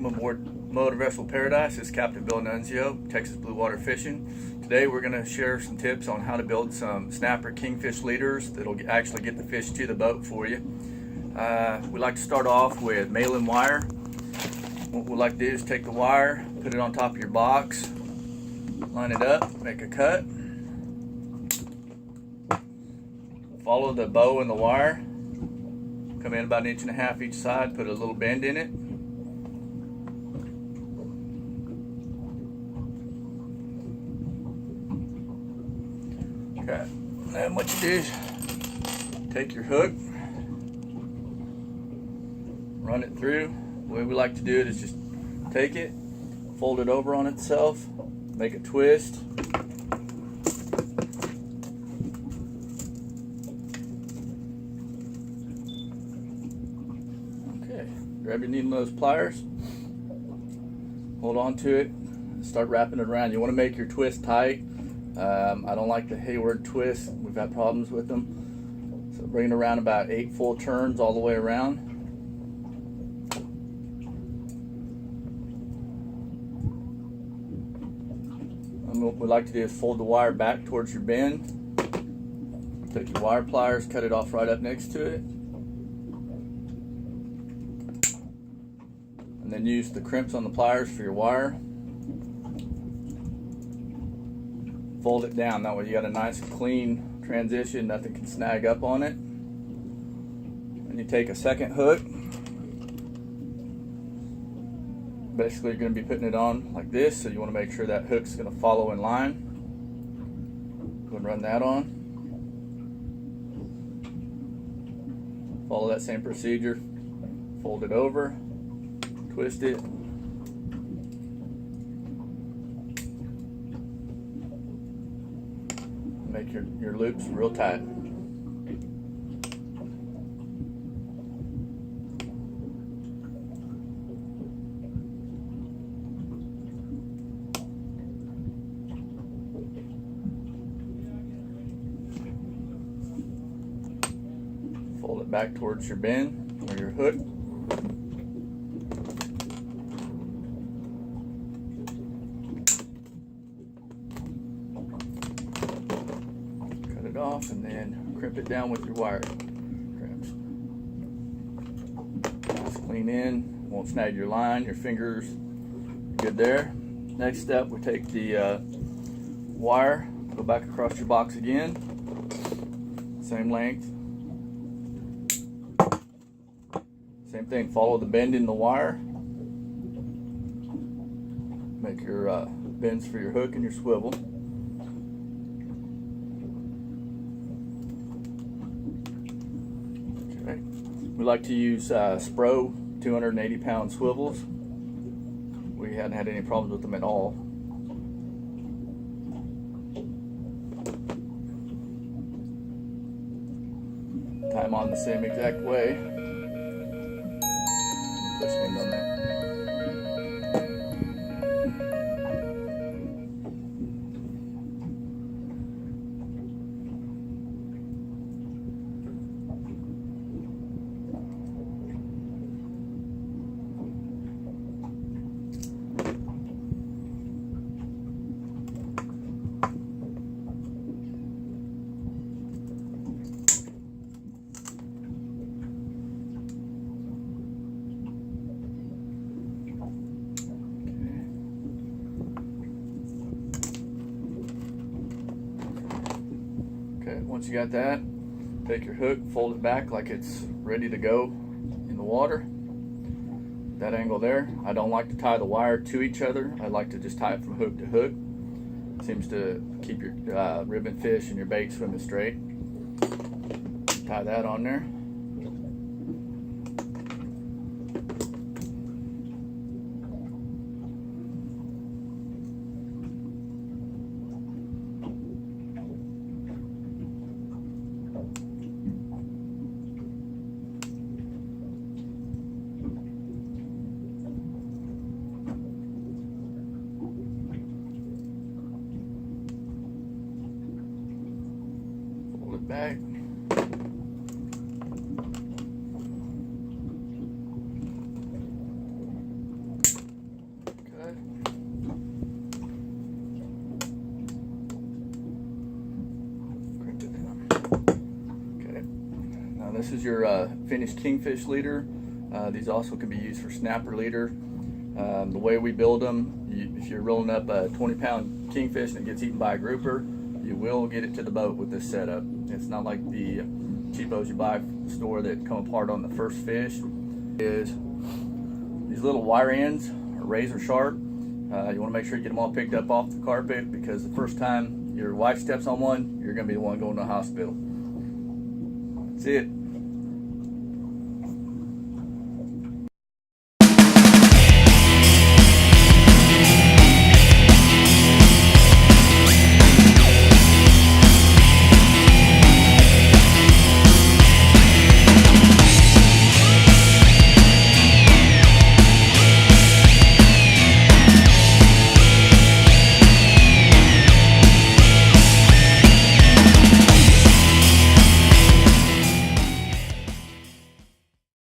Welcome aboard Motor Vessel Paradise. This is Captain Bill Nunzio, Texas Blue Water Fishing. Today we're going to share some tips on how to build some snapper kingfish leaders that'll actually get the fish to the boat for you. We like to start off with mail-in wire. What we like to do is take the wire, put it on top of your box, line it up, make a cut, follow the bow in the wire, come in about 1.5 inches each side, put a little bend in it. Okay, and what you do is take your hook, run it through. The way we like to do it is just take it, fold it over on itself, make a twist. Okay, grab your needle nose pliers, hold on to it, start wrapping it around. You want to make your twist tight. I don't like the Hayward twist. We've had problems with them. So bring it around about 8 full turns all the way around. And what we like to do is fold the wire back towards your bend. Take your wire pliers, cut it off right up next to it. And then use the crimps on the pliers for your wire. Fold it down, that way you got a nice clean transition, nothing can snag up on it. And you take a second hook. Basically you're going to be putting it on like this, so you want to make sure that hook's going to follow in line. Go and run that on. Follow that same procedure. Fold it over, twist it. Make your loops real tight. Fold it back towards your bend or your hook. Off and then crimp it down with your wire crimps. Nice clean in, won't snag your line, your fingers. Good there. Next step, we take the wire, go back across your box again, same length. Same thing, follow the bend in the wire. Make your bends for your hook and your swivel. We like to use Spro 280-pound swivels. We hadn't had any problems with them at all. Tie them on the same exact way. Push things on there. Once you got that, take your hook, fold it back like it's ready to go in the water. That angle there. I don't like to tie the wire to each other. I like to just tie it from hook to hook. Seems to keep your ribbon fish and your bait swimming straight. Tie that on there. Back. This is your finished Kingfish leader. These also can be used for snapper leader. The way we build them, if you're rolling up a 20-pound Kingfish and it gets eaten by a grouper, you will get it to the boat with this setup. It's not like the cheapos you buy from the store that come apart on the first fish. Is these little wire ends are razor sharp. You want to make sure you get them all picked up off the carpet, because the first time your wife steps on one, you're going to be the one going to the hospital. That's it.